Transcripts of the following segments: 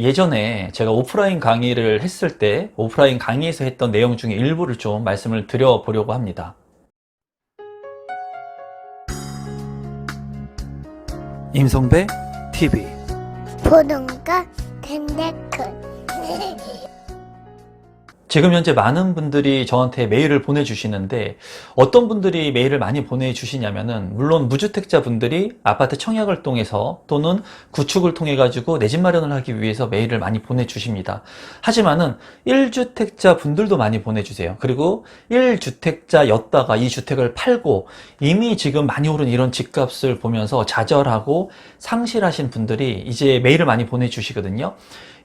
예전에 제가 오프라인 강의를 했을 때 오프라인 강의에서 했던 내용 중에 일부를 좀 말씀을 드려보려고 합니다. 임성배 TV 보는가 텐데큰 지금 현재 많은 분들이 저한테 메일을 보내주시는데 어떤 분들이 메일을 많이 보내주시냐면은 물론 무주택자 분들이 아파트 청약을 통해서 또는 구축을 통해 가지고 내 집 마련을 하기 위해서 메일을 많이 보내주십니다. 하지만은 1주택자 분들도 많이 보내주세요. 그리고 1주택자였다가 이 주택을 팔고 이미 지금 많이 오른 이런 집값을 보면서 좌절하고 상실하신 분들이 이제 메일을 많이 보내주시거든요.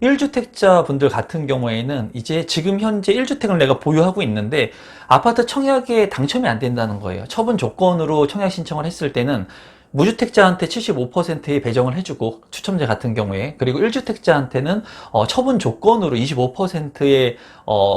1주택자 분들 같은 경우에는 이제 지금 현재 1주택을 내가 보유하고 있는데 아파트 청약에 당첨이 안 된다는 거예요. 처분 조건으로 청약 신청을 했을 때는 무주택자한테 75%의 배정을 해주고 추첨제 같은 경우에, 그리고 1주택자한테는 처분 조건으로 25%의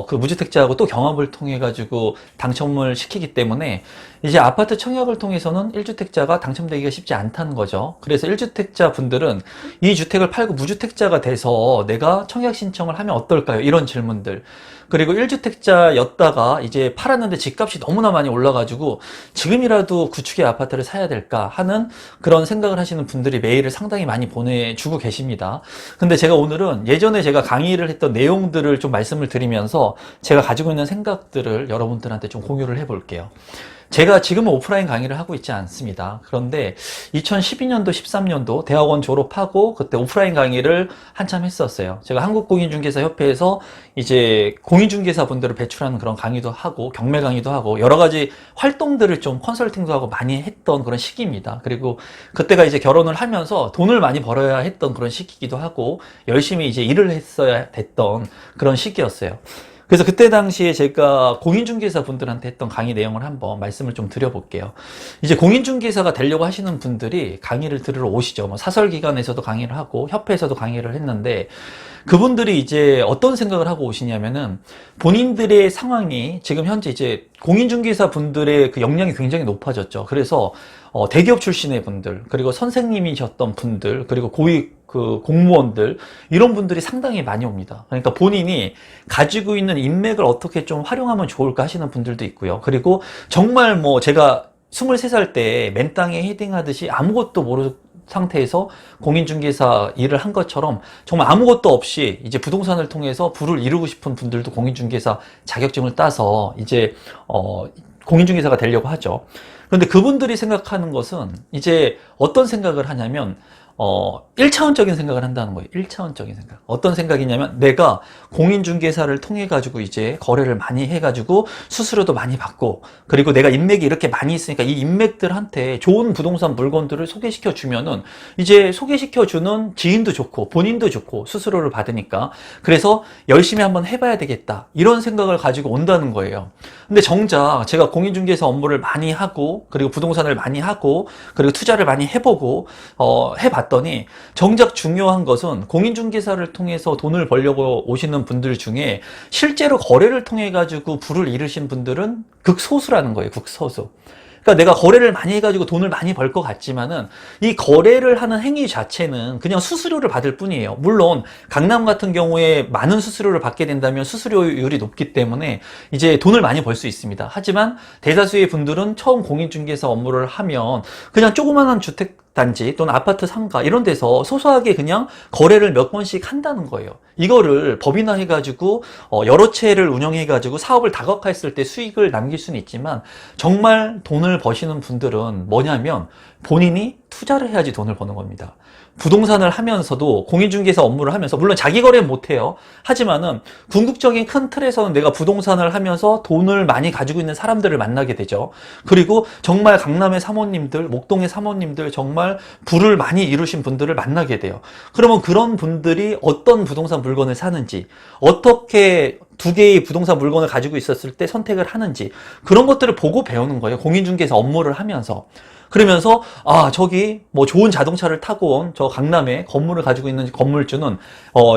그 무주택자하고 또 경합을 통해 가지고 당첨을 시키기 때문에 이제 아파트 청약을 통해서는 1주택자가 당첨되기가 쉽지 않다는 거죠. 그래서 1주택자 분들은 이 주택을 팔고 무주택자가 돼서 내가 청약 신청을 하면 어떨까요? 이런 질문들. 그리고 1주택자였다가 이제 팔았는데 집값이 너무나 많이 올라가지고 지금이라도 구축의 아파트를 사야 될까 하는 그런 생각을 하시는 분들이 메일을 상당히 많이 보내주고 계십니다. 근데 제가 오늘은 예전에 제가 강의를 했던 내용들을 좀 말씀을 드리면서 제가 가지고 있는 생각들을 여러분들한테 좀 공유를 해볼게요. 제가 지금은 오프라인 강의를 하고 있지 않습니다. 그런데 2012년도, 13년도 대학원 졸업하고 그때 오프라인 강의를 한참 했었어요. 제가 한국공인중개사협회에서 이제 공인중개사 분들을 배출하는 그런 강의도 하고 경매 강의도 하고 여러 가지 활동들을 좀 컨설팅도 하고 많이 했던 그런 시기입니다. 그리고 그때가 이제 결혼을 하면서 돈을 많이 벌어야 했던 그런 시기이기도 하고 열심히 이제 일을 했어야 됐던 그런 시기였어요. 그래서 그때 당시에 제가 공인중개사 분들한테 했던 강의 내용을 한번 말씀을 좀 드려볼게요. 이제 공인중개사가 되려고 하시는 분들이 강의를 들으러 오시죠. 뭐 사설기관에서도 강의를 하고 협회에서도 강의를 했는데 그분들이 이제 어떤 생각을 하고 오시냐면은 본인들의 상황이 지금 현재 이제 공인중개사 분들의 그 역량이 굉장히 높아졌죠. 그래서 대기업 출신의 분들, 그리고 선생님이셨던 분들, 그리고 고위 그 공무원들, 이런 분들이 상당히 많이 옵니다. 그러니까 본인이 가지고 있는 인맥을 어떻게 좀 활용하면 좋을까 하시는 분들도 있고요. 그리고 정말 뭐 제가 23살 때 맨땅에 헤딩하듯이 아무것도 모르는 상태에서 공인중개사 일을 한 것처럼 정말 아무것도 없이 이제 부동산을 통해서 부를 이루고 싶은 분들도 공인중개사 자격증을 따서 이제 공인중개사가 되려고 하죠. 그런데 그분들이 생각하는 것은 이제 어떤 생각을 하냐면 1차원적인 생각을 한다는 거예요. 1차원적인 생각. 어떤 생각이냐면 내가 공인중개사를 통해 가지고 이제 거래를 많이 해 가지고 수수료도 많이 받고, 그리고 내가 인맥이 이렇게 많이 있으니까 이 인맥들한테 좋은 부동산 물건들을 소개시켜 주면은 이제 소개시켜 주는 지인도 좋고 본인도 좋고 수수료를 받으니까 그래서 열심히 한번 해봐야 되겠다, 이런 생각을 가지고 온다는 거예요. 근데 정작 제가 공인중개사 업무를 많이 하고 그리고 부동산을 많이 하고 그리고 투자를 많이 해보고 해봤더니 정작 중요한 것은 공인중개사를 통해서 돈을 벌려고 오시는 분들 중에 실제로 거래를 통해 가지고 부를 이루신 분들은 극소수라는 거예요. 극소수. 그러니까 내가 거래를 많이 해가지고 돈을 많이 벌 것 같지만은 이 거래를 하는 행위 자체는 그냥 수수료를 받을 뿐이에요. 물론 강남 같은 경우에 많은 수수료를 받게 된다면 수수료율이 높기 때문에 이제 돈을 많이 벌 수 있습니다. 하지만 대다수의 분들은 처음 공인중개사 업무를 하면 그냥 조그마한 주택단지 또는 아파트 상가 이런 데서 소소하게 그냥 거래를 몇 번씩 한다는 거예요. 이거를 법인화해가지고 여러 채를 운영해가지고 사업을 다각화했을 때 수익을 남길 수는 있지만 정말 돈을 버시는 분들은 뭐냐면 본인이 투자를 해야지 돈을 버는 겁니다. 부동산을 하면서도 공인중개사 업무를 하면서 물론 자기 거래는 못해요. 하지만은 궁극적인 큰 틀에서는 내가 부동산을 하면서 돈을 많이 가지고 있는 사람들을 만나게 되죠. 그리고 정말 강남의 사모님들, 목동의 사모님들, 정말 부를 많이 이루신 분들을 만나게 돼요. 그러면 그런 분들이 어떤 부동산 물건을 사는지, 어떻게 두 개의 부동산 물건을 가지고 있었을 때 선택을 하는지, 그런 것들을 보고 배우는 거예요. 공인중개사 업무를 하면서. 그러면서 저기 뭐 좋은 자동차를 타고 온 저 강남에 건물을 가지고 있는 건물주는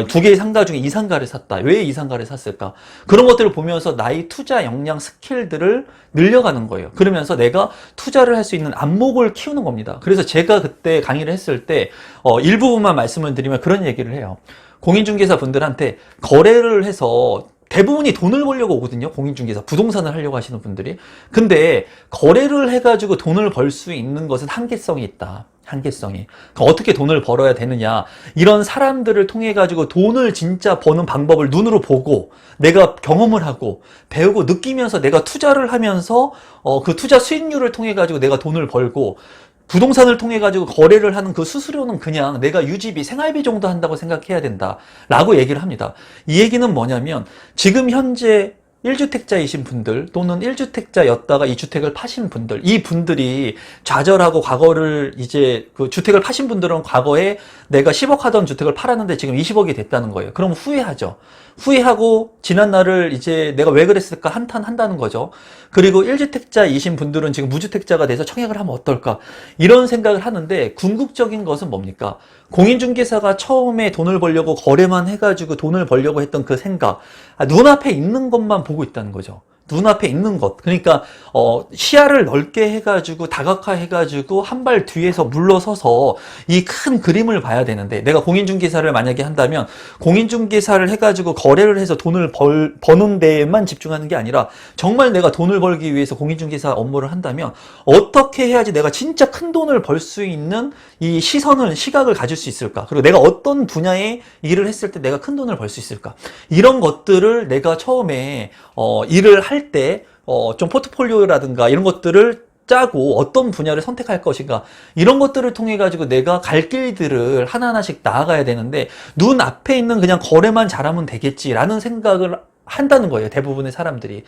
두 개의 상가 중에 이 상가를 샀다. 왜 이 상가를 샀을까? 그런 것들을 보면서 나의 투자 역량 스킬들을 늘려가는 거예요. 그러면서 내가 투자를 할 수 있는 안목을 키우는 겁니다. 그래서 제가 그때 강의를 했을 때 일부분만 말씀을 드리면 그런 얘기를 해요. 공인중개사 분들한테 거래를 해서 대부분이 돈을 벌려고 오거든요. 공인중개사, 부동산을 하려고 하시는 분들이. 근데 거래를 해가지고 돈을 벌 수 있는 것은 한계성이 있다. 한계성이. 그러니까 어떻게 돈을 벌어야 되느냐. 이런 사람들을 통해 가지고 돈을 진짜 버는 방법을 눈으로 보고 내가 경험을 하고 배우고 느끼면서 내가 투자를 하면서 그 투자 수익률을 통해 가지고 내가 돈을 벌고 부동산을 통해 가지고 거래를 하는 그 수수료는 그냥 내가 유지비, 생활비 정도 한다고 생각해야 된다라고 얘기를 합니다. 이 얘기는 뭐냐면 지금 현재 1주택자이신 분들 또는 1주택자였다가 이 주택을 파신 분들, 이 분들이 좌절하고 과거를 이제 그 주택을 파신 분들은 과거에 내가 10억 하던 주택을 팔았는데 지금 20억이 됐다는 거예요. 그럼 후회하죠. 후회하고 지난 날을 이제 내가 왜 그랬을까 한탄한다는 거죠. 그리고 1주택자이신 분들은 지금 무주택자가 돼서 청약을 하면 어떨까 이런 생각을 하는데 궁극적인 것은 뭡니까? 공인중개사가 처음에 돈을 벌려고 거래만 해가지고 돈을 벌려고 했던 그 생각, 눈앞에 있는 것만 보고 있다는 거죠. 눈앞에 있는 것. 그러니까 시야를 넓게 해가지고 다각화해가지고 한 발 뒤에서 물러서서 이 큰 그림을 봐야 되는데, 내가 공인중개사를 만약에 한다면 공인중개사를 해가지고 거래를 해서 돈을 버는 데에만 집중하는 게 아니라 정말 내가 돈을 벌기 위해서 공인중개사 업무를 한다면 어떻게 해야지 내가 진짜 큰 돈을 벌 수 있는 이 시각을 가질 수 있을까? 그리고 내가 어떤 분야의 일을 했을 때 내가 큰 돈을 벌 수 있을까? 이런 것들을 내가 처음에 일을 할 때 좀 포트폴리오라든가 이런 것들을 짜고 어떤 분야를 선택할 것인가 이런 것들을 통해 가지고 내가 갈 길들을 하나하나씩 나아가야 되는데 눈앞에 있는 그냥 거래만 잘하면 되겠지라는 생각을 한다는 거예요. 대부분의 사람들이.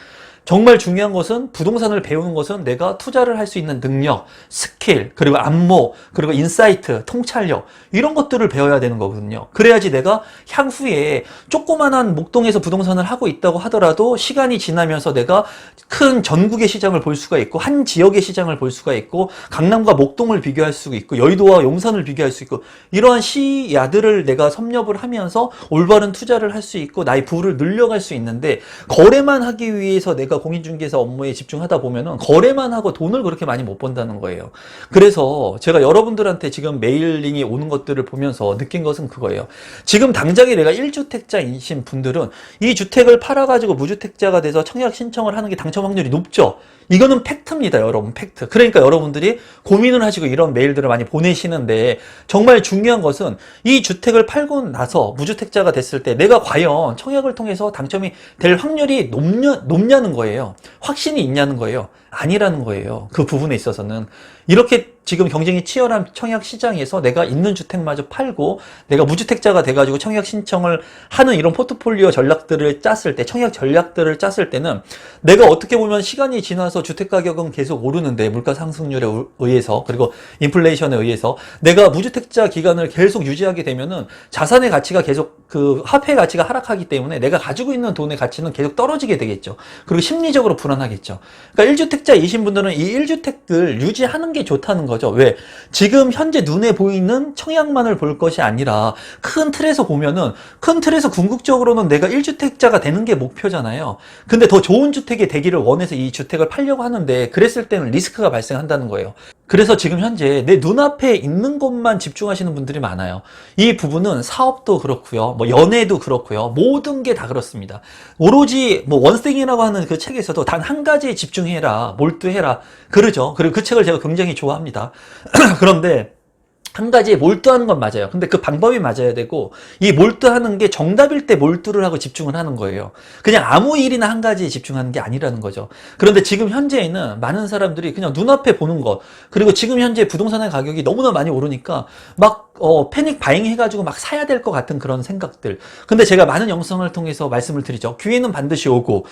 정말 중요한 것은 부동산을 배우는 것은 내가 투자를 할 수 있는 능력, 스킬, 그리고 안목, 그리고 인사이트, 통찰력 이런 것들을 배워야 되는 거거든요. 그래야지 내가 향후에 조그만한 목동에서 부동산을 하고 있다고 하더라도 시간이 지나면서 내가 큰 전국의 시장을 볼 수가 있고 한 지역의 시장을 볼 수가 있고 강남과 목동을 비교할 수 있고 여의도와 용산을 비교할 수 있고 이러한 시야들을 내가 섭렵을 하면서 올바른 투자를 할 수 있고 나의 부를 늘려갈 수 있는데 거래만 하기 위해서 내가 공인중개사 업무에 집중하다 보면은 거래만 하고 돈을 그렇게 많이 못 번다는 거예요. 그래서 제가 여러분들한테 지금 메일링이 오는 것들을 보면서 느낀 것은 그거예요. 지금 당장에 내가 1주택자이신 분들은 이 주택을 팔아가지고 무주택자가 돼서 청약 신청을 하는 게 당첨 확률이 높죠. 이거는 팩트입니다, 여러분. 팩트. 그러니까 여러분들이 고민을 하시고 이런 메일들을 많이 보내시는데 정말 중요한 것은 이 주택을 팔고 나서 무주택자가 됐을 때 내가 과연 청약을 통해서 당첨이 될 확률이 높냐는 거예요. 확신이 있냐는 거예요. 아니라는 거예요. 그 부분에 있어서는. 이렇게 지금 경쟁이 치열한 청약 시장에서 내가 있는 주택마저 팔고 내가 무주택자가 돼가지고 청약 신청을 하는 이런 포트폴리오 전략들을 짰을 때, 청약 전략들을 짰을 때는 내가 어떻게 보면 시간이 지나서 주택 가격은 계속 오르는데 물가 상승률에 의해서 그리고 인플레이션에 의해서 내가 무주택자 기간을 계속 유지하게 되면은 자산의 가치가 계속 그 화폐 가치가 하락하기 때문에 내가 가지고 있는 돈의 가치는 계속 떨어지게 되겠죠. 그리고 심리적으로 불안하겠죠. 그러니까 1주택자이신 분들은 이 1주택을 유지하는 게 좋다는 거죠. 왜? 지금 현재 눈에 보이는 청약만을 볼 것이 아니라 큰 틀에서 보면은 큰 틀에서 궁극적으로는 내가 1주택자가 되는 게 목표잖아요. 근데 더 좋은 주택이 되기를 원해서 이 주택을 팔려고 하는데 그랬을 때는 리스크가 발생한다는 거예요. 그래서 지금 현재 내 눈앞에 있는 것만 집중하시는 분들이 많아요. 이 부분은 사업도 그렇고요. 뭐 연애도 그렇고요. 모든 게 다 그렇습니다. 오로지 뭐 원스팅이라고 하는 그 책에서도 단 한 가지에 집중해라, 몰두해라 그러죠. 그리고 그 책을 제가 굉장히 좋아합니다. 그런데 한 가지에 몰두하는 건 맞아요. 근데 그 방법이 맞아야 되고 이 몰두하는 게 정답일 때 몰두를 하고 집중을 하는 거예요. 그냥 아무 일이나 한 가지에 집중하는 게 아니라는 거죠. 그런데 지금 현재에는 많은 사람들이 그냥 눈앞에 보는 것 그리고 지금 현재 부동산의 가격이 너무나 많이 오르니까 막 패닉 바잉 해가지고 막 사야 될 것 같은 그런 생각들. 근데 제가 많은 영상을 통해서 말씀을 드리죠. 기회는 반드시 오고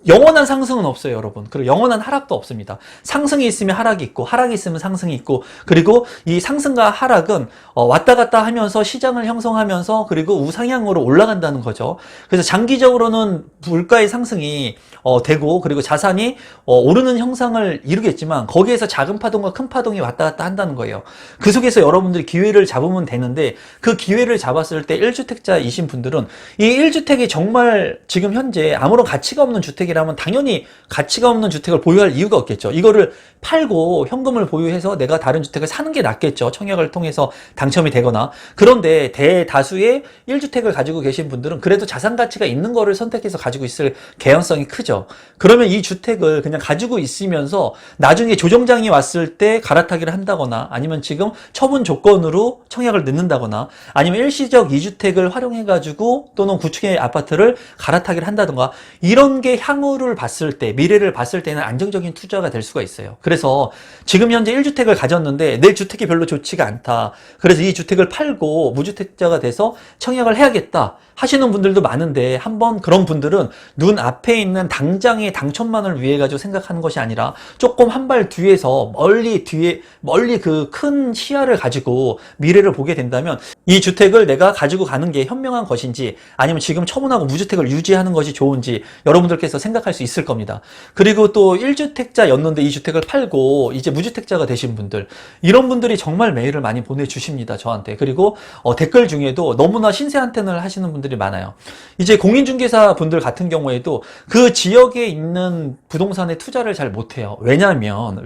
영원한 상승은 없어요, 여러분. 그리고 영원한 하락도 없습니다. 상승이 있으면 하락이 있고, 하락이 있으면 상승이 있고, 그리고 이 상승과 하락은 왔다 갔다 하면서 시장을 형성하면서 그리고 우상향으로 올라간다는 거죠. 그래서 장기적으로는 물가의 상승이 되고 그리고 자산이 오르는 형상을 이루겠지만 거기에서 작은 파동과 큰 파동이 왔다 갔다 한다는 거예요. 그 속에서 여러분들이 기회를 잡으면 되는데 그 기회를 잡았을 때 1주택자이신 분들은 이 1주택이 정말 지금 현재 아무런 가치가 없는 주택이 주택이라면 당연히 가치가 없는 주택을 보유할 이유가 없겠죠. 이거를 팔고 현금을 보유해서 내가 다른 주택을 사는 게 낫겠죠. 청약을 통해서 당첨이 되거나. 그런데 대다수의 1주택을 가지고 계신 분들은 그래도 자산 가치가 있는 거를 선택해서 가지고 있을 개연성이 크죠. 그러면 이 주택을 그냥 가지고 있으면서 나중에 조정장이 왔을 때 갈아타기를 한다거나 아니면 지금 처분 조건으로 청약을 넣는다거나 아니면 일시적 2주택을 활용해가지고 또는 구축의 아파트를 갈아타기를 한다던가 이런 게 향후를 봤을 때, 미래를 봤을 때는 안정적인 투자가 될 수가 있어요. 그래서 지금 현재 1주택을 가졌는데 내 주택이 별로 좋지가 않다. 그래서 이 주택을 팔고 무주택자가 돼서 청약을 해야겠다 하시는 분들도 많은데 한번 그런 분들은 눈 앞에 있는 당장의 당첨만을 위해 가지고 생각하는 것이 아니라 조금 한 발 뒤에서 멀리 그 큰 시야를 가지고 미래를 보게 된다면 이 주택을 내가 가지고 가는 게 현명한 것인지 아니면 지금 처분하고 무주택을 유지하는 것이 좋은지 여러분들께서 생각할 수 있을 겁니다. 그리고 또 1주택자였는데 이 주택을 팔고 이제 무주택자가 되신 분들, 이런 분들이 정말 메일을 많이 보내주십니다, 저한테. 그리고 댓글 중에도 너무나 신세한탄을 하시는 분들이 많아요. 이제 공인중개사 분들 같은 경우에도 그 지역에 있는 부동산에 투자를 잘 못해요. 왜냐하면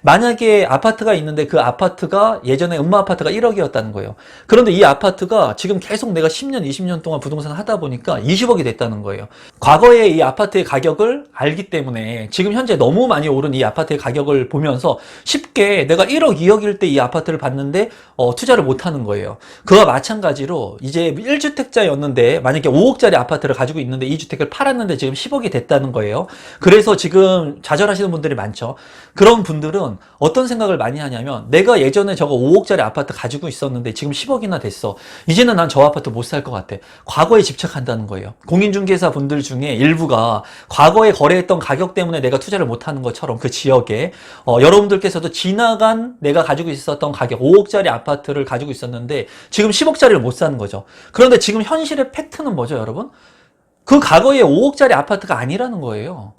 만약에 아파트가 있는데 그 아파트가 예전에 음마 아파트가 1억이었다는 거예요. 그런데 이 아파트가 지금 계속 내가 10년, 20년 동안 부동산을 하다 보니까 20억이 됐다는 거예요. 과거에 이 아파트의 가격을 알기 때문에 지금 현재 너무 많이 오른 이 아파트의 가격을 보면서 쉽게 내가 1억, 2억일 때 이 아파트를 봤는데 투자를 못하는 거예요. 그와 마찬가지로 이제 1주택자였는데 만약에 5억짜리 아파트를 가지고 있는데 이 주택을 팔았는데 지금 10억이 됐다는 거예요. 그래서 지금 좌절하시는 분들이 많죠. 그런 분들은 어떤 생각을 많이 하냐면 내가 예전에 저거 5억짜리 아파트 가지고 있었는데 지금 10억이나 됐어. 이제는 난 저 아파트 못 살 것 같아. 과거에 집착한다는 거예요. 공인중개사 분들 중에 일부가 과거에 거래했던 가격 때문에 내가 투자를 못하는 것처럼 그 지역에 여러분들께서도 지나간 내가 가지고 있었던 가격 5억짜리 아파트를 가지고 있었는데 지금 10억짜리를 못 사는 거죠. 그런데 지금 현실의 팩트는 뭐죠, 여러분? 그 과거에 5억짜리 아파트가 아니라는 거예요.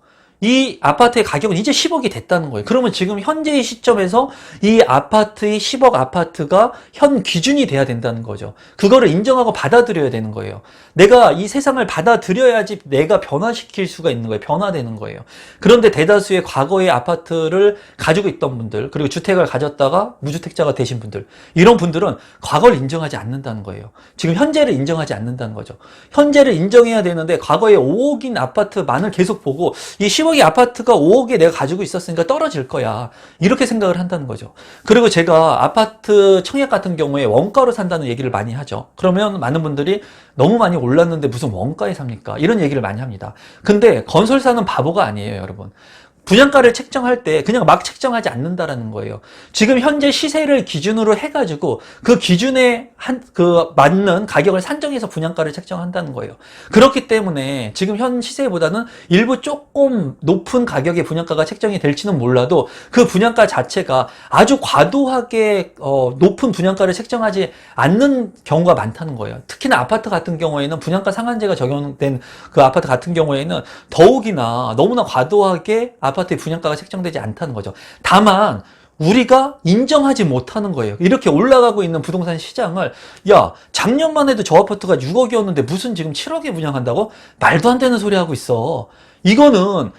이 아파트의 가격은 이제 10억이 됐다는 거예요. 그러면 지금 현재의 시점에서 이 아파트의 10억 아파트가 현 기준이 돼야 된다는 거죠. 그거를 인정하고 받아들여야 되는 거예요. 내가 이 세상을 받아들여야지 내가 변화시킬 수가 있는 거예요. 변화되는 거예요. 그런데 대다수의 과거의 아파트를 가지고 있던 분들, 그리고 주택을 가졌다가 무주택자가 되신 분들, 이런 분들은 과거를 인정하지 않는다는 거예요. 지금 현재를 인정하지 않는다는 거죠. 현재를 인정해야 되는데 과거에 5억인 아파트만을 계속 보고 이 10억의 아파트가 5억에 내가 가지고 있었으니까 떨어질 거야. 이렇게 생각을 한다는 거죠. 그리고 제가 아파트 청약 같은 경우에 원가로 산다는 얘기를 많이 하죠. 그러면 많은 분들이 너무 많이 올랐는데 무슨 원가에 삽니까? 이런 얘기를 많이 합니다. 근데 건설사는 바보가 아니에요, 여러분. 분양가를 책정할 때 그냥 막 책정하지 않는다라는 거예요. 지금 현재 시세를 기준으로 해가지고 그 기준에 맞는 가격을 산정해서 분양가를 책정한다는 거예요. 그렇기 때문에 지금 현 시세보다는 일부 조금 높은 가격의 분양가가 책정이 될지는 몰라도 그 분양가 자체가 아주 과도하게 높은 분양가를 책정하지 않는 경우가 많다는 거예요. 특히나 아파트 같은 경우에는 분양가 상한제가 적용된 그 아파트 같은 경우에는 더욱이나 너무나 과도하게 아파트의 분양가가 책정되지 않다는 거죠. 다만 우리가 인정하지 못하는 거예요. 이렇게 올라가고 있는 부동산 시장을 야, 작년만 해도 저 아파트가 6억이었는데 무슨 지금 7억에 분양한다고? 말도 안 되는 소리 하고 있어. 이거는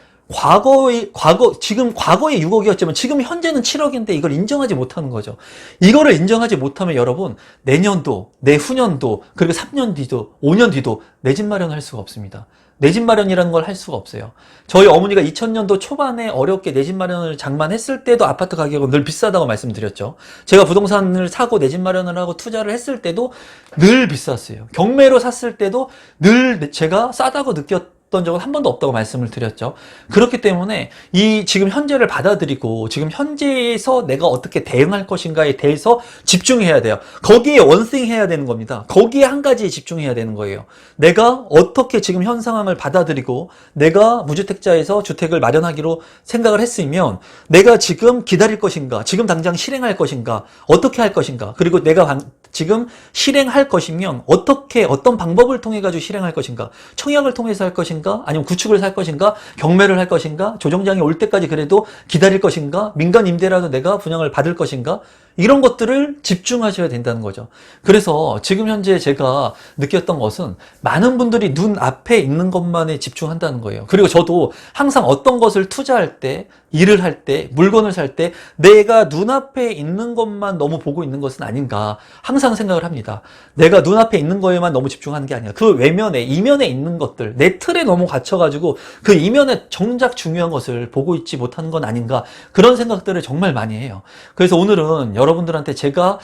지금 과거에 6억이었지만 지금 현재는 7억인데 이걸 인정하지 못하는 거죠. 이거를 인정하지 못하면 여러분 내년도, 내후년도, 그리고 3년 뒤도, 5년 뒤도 내 집 마련할 수가 없습니다. 내 집 마련이라는 걸 할 수가 없어요. 저희 어머니가 2000년도 초반에 어렵게 내 집 마련을 장만했을 때도 아파트 가격은 늘 비싸다고 말씀드렸죠. 제가 부동산을 사고 내 집 마련을 하고 투자를 했을 때도 늘 비쌌어요. 경매로 샀을 때도 늘 제가 싸다고 느꼈던 적은 한 번도 없다고 말씀을 드렸죠. 그렇기 때문에 이 지금 현재를 받아들이고 지금 현재에서 내가 어떻게 대응할 것인가에 대해서 집중해야 돼요. 거기에 원싱해야 되는 겁니다. 거기에 한 가지에 집중해야 되는 거예요. 내가 어떻게 지금 현 상황을 받아들이고 내가 무주택자에서 주택을 마련하기로 생각을 했으면 내가 지금 기다릴 것인가, 지금 당장 실행할 것인가, 어떻게 할 것인가, 그리고 내가 지금 실행할 것이면 어떤 방법을 통해 가지고 실행할 것인가, 청약을 통해서 할 것인가, 아니면 구축을 살 것인가, 경매를 할 것인가, 조정장이 올 때까지 그래도 기다릴 것인가, 민간 임대라도 내가 분양을 받을 것인가, 이런 것들을 집중하셔야 된다는 거죠. 그래서 지금 현재 제가 느꼈던 것은 많은 분들이 눈 앞에 있는 것만에 집중한다는 거예요. 그리고 저도 항상 어떤 것을 투자할 때, 일을 할 때, 물건을 살 때 내가 눈앞에 있는 것만 너무 보고 있는 것은 아닌가 항상 생각을 합니다. 내가 눈앞에 있는 거에만 너무 집중하는 게 아니라 그 외면에, 이면에 있는 것들, 내 틀에 너무 갇혀가지고 그 이면에 정작 중요한 것을 보고 있지 못하는 건 아닌가, 그런 생각들을 정말 많이 해요. 그래서 오늘은 여러분들한테 제가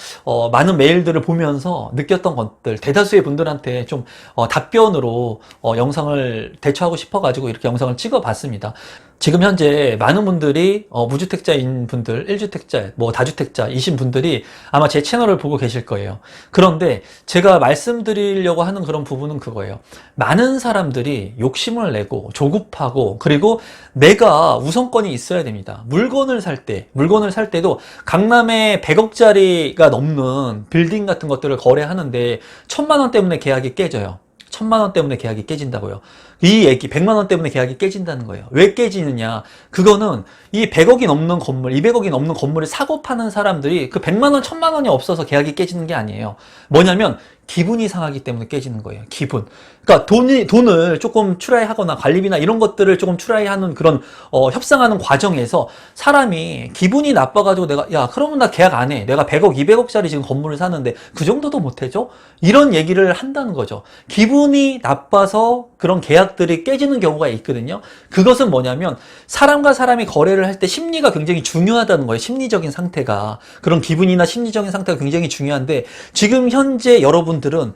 많은 메일들을 보면서 느꼈던 것들, 대다수의 분들한테 좀 답변으로 영상을 대처하고 싶어가지고 이렇게 영상을 찍어봤습니다. 지금 현재 많은 분들이 무주택자인 분들, 1주택자, 뭐 다주택자이신 분들이 아마 제 채널을 보고 계실 거예요. 그런데 제가 말씀드리려고 하는 그런 부분은 그거예요. 많은 사람들이 욕심을 내고 조급하고, 그리고 내가 우선권이 있어야 됩니다. 물건을 살 때도 강남에 100억짜리가 넘는 빌딩 같은 것들을 거래하는데 1000만 원 때문에 계약이 깨져요. 1000만 원 때문에 계약이 깨진다고요. 이 얘기 100만 원 때문에 계약이 깨진다는 거예요. 왜 깨지느냐? 그거는 이 100억이 넘는 건물, 200억이 넘는 건물을 사고 파는 사람들이 그 100만 원, 1000만 원이 없어서 계약이 깨지는 게 아니에요. 뭐냐면 기분이 상하기 때문에 깨지는 거예요. 기분. 그러니까 돈을 조금 추라이하거나 관리비나 이런 것들을 조금 추라이하는 그런 협상하는 과정에서 사람이 기분이 나빠가지고 야 그러면 나 계약 안 해. 내가 100억, 200억짜리 지금 건물을 사는데 그 정도도 못 해줘? 이런 얘기를 한다는 거죠. 기분이 나빠서 그런 계약들이 깨지는 경우가 있거든요. 그것은 뭐냐면 사람과 사람이 거래를 할 때 심리가 굉장히 중요하다는 거예요. 심리적인 상태가. 그런 기분이나 심리적인 상태가 굉장히 중요한데, 지금 현재 여러분들은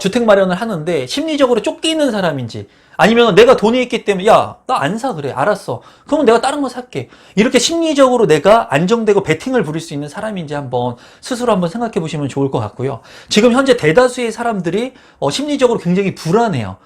주택 마련을 하는데 심리적으로 쫓기는 사람인지, 아니면 내가 돈이 있기 때문에 야, 나 안 사. 그래. 알았어. 그러면 내가 다른 거 살게. 이렇게 심리적으로 내가 안정되고 베팅을 부릴 수 있는 사람인지 한번 스스로 한번 생각해 보시면 좋을 것 같고요. 지금 현재 대다수의 사람들이 심리적으로 굉장히 불안해요.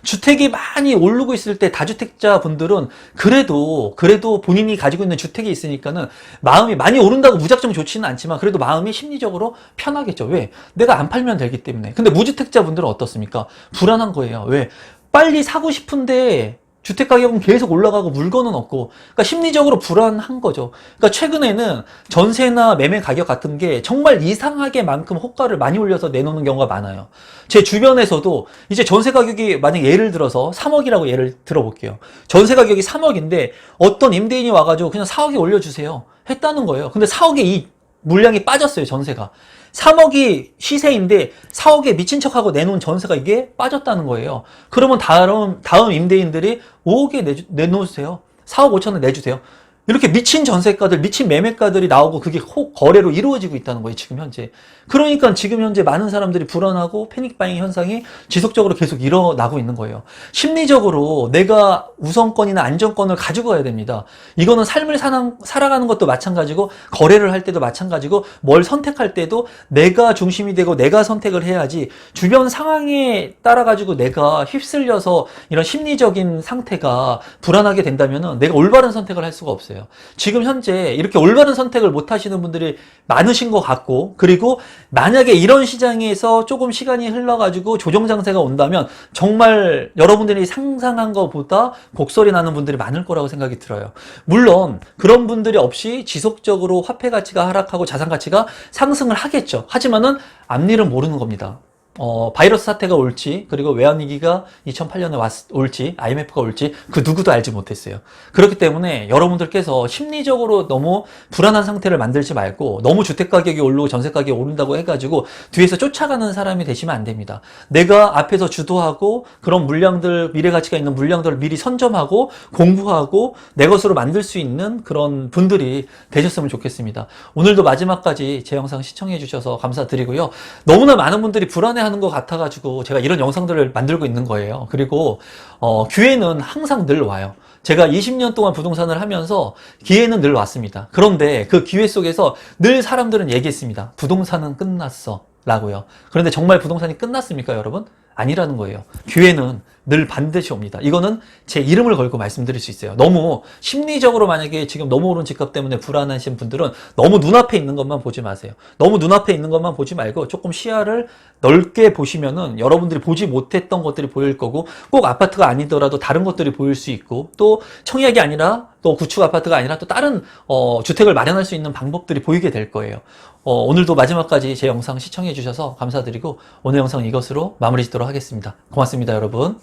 주택이 많이 오르고 있을 때 다주택자 분들은 그래도 본인이 가지고 있는 주택이 있으니까는 마음이 많이 오른다고 무작정 좋지는 않지만 그래도 마음이 심리적으로 편하겠죠. 왜? 내가 안 팔면 되기 때문에. 근데 무주택자 분들은 어떻습니까? 불안한 거예요. 왜? 빨리 사고 싶은데 주택 가격은 계속 올라가고 물건은 없고, 그러니까 심리적으로 불안한 거죠. 그러니까 최근에는 전세나 매매 가격 같은 게 정말 이상하게 만큼 호가를 많이 올려서 내놓는 경우가 많아요. 제 주변에서도 이제 전세 가격이 만약 예를 들어서 3억이라고 예를 들어볼게요. 전세 가격이 3억인데 어떤 임대인이 와가지고 그냥 4억에 올려주세요 했다는 거예요. 근데 4억에 이 물량이 빠졌어요. 전세가 3억이 시세인데 4억에 미친 척하고 내놓은 전세가 이게 빠졌다는 거예요. 그러면 다음 임대인들이 5억에 내놓으세요. 4억 5천원 내주세요. 이렇게 미친 전세가들, 미친 매매가들이 나오고 그게 거래로 이루어지고 있다는 거예요, 지금 현재. 그러니까 지금 현재 많은 사람들이 불안하고 패닉바잉 현상이 지속적으로 계속 일어나고 있는 거예요. 심리적으로 내가 우선권이나 안정권을 가지고 가야 됩니다. 이거는 삶을 살아가는 것도 마찬가지고, 거래를 할 때도 마찬가지고, 뭘 선택할 때도 내가 중심이 되고 내가 선택을 해야지, 주변 상황에 따라가지고 내가 휩쓸려서 이런 심리적인 상태가 불안하게 된다면은 내가 올바른 선택을 할 수가 없어요. 지금 현재 이렇게 올바른 선택을 못 하시는 분들이 많으신 것 같고, 그리고 만약에 이런 시장에서 조금 시간이 흘러가지고 조정장세가 온다면 정말 여러분들이 상상한 것보다 곡소리 나는 분들이 많을 거라고 생각이 들어요. 물론 그런 분들이 없이 지속적으로 화폐 가치가 하락하고 자산 가치가 상승을 하겠죠. 하지만은 앞일은 모르는 겁니다. 바이러스 사태가 올지, 그리고 외환위기가 2008년에 올지, IMF가 올지, 그 누구도 알지 못했어요. 그렇기 때문에 여러분들께서 심리적으로 너무 불안한 상태를 만들지 말고, 너무 주택가격이 오르고 전세가격이 오른다고 해가지고 뒤에서 쫓아가는 사람이 되시면 안 됩니다. 내가 앞에서 주도하고, 그런 물량들, 미래가치가 있는 물량들을 미리 선점하고 공부하고 내 것으로 만들 수 있는 그런 분들이 되셨으면 좋겠습니다. 오늘도 마지막까지 제 영상 시청해 주셔서 감사드리고요. 너무나 많은 분들이 불안해 하는 것 같아가지고 제가 이런 영상들을 만들고 있는 거예요. 그리고 기회는 항상 늘 와요. 제가 20년 동안 부동산을 하면서 기회는 늘 왔습니다. 그런데 그 기회 속에서 늘 사람들은 얘기했습니다. 부동산은 끝났어 라고요. 그런데 정말 부동산이 끝났습니까, 여러분? 아니라는 거예요. 기회는 늘 반드시 옵니다. 이거는 제 이름을 걸고 말씀드릴 수 있어요. 너무 심리적으로 만약에 지금 너무 오른 집값 때문에 불안하신 분들은 너무 눈앞에 있는 것만 보지 마세요. 너무 눈앞에 있는 것만 보지 말고 조금 시야를 넓게 보시면은 여러분들이 보지 못했던 것들이 보일 거고, 꼭 아파트가 아니더라도 다른 것들이 보일 수 있고, 또 청약이 아니라 또 구축 아파트가 아니라 또 다른 주택을 마련할 수 있는 방법들이 보이게 될 거예요. 오늘도 마지막까지 제 영상 시청해 주셔서 감사드리고, 오늘 영상 이것으로 마무리 짓도록 하겠습니다. 고맙습니다, 여러분.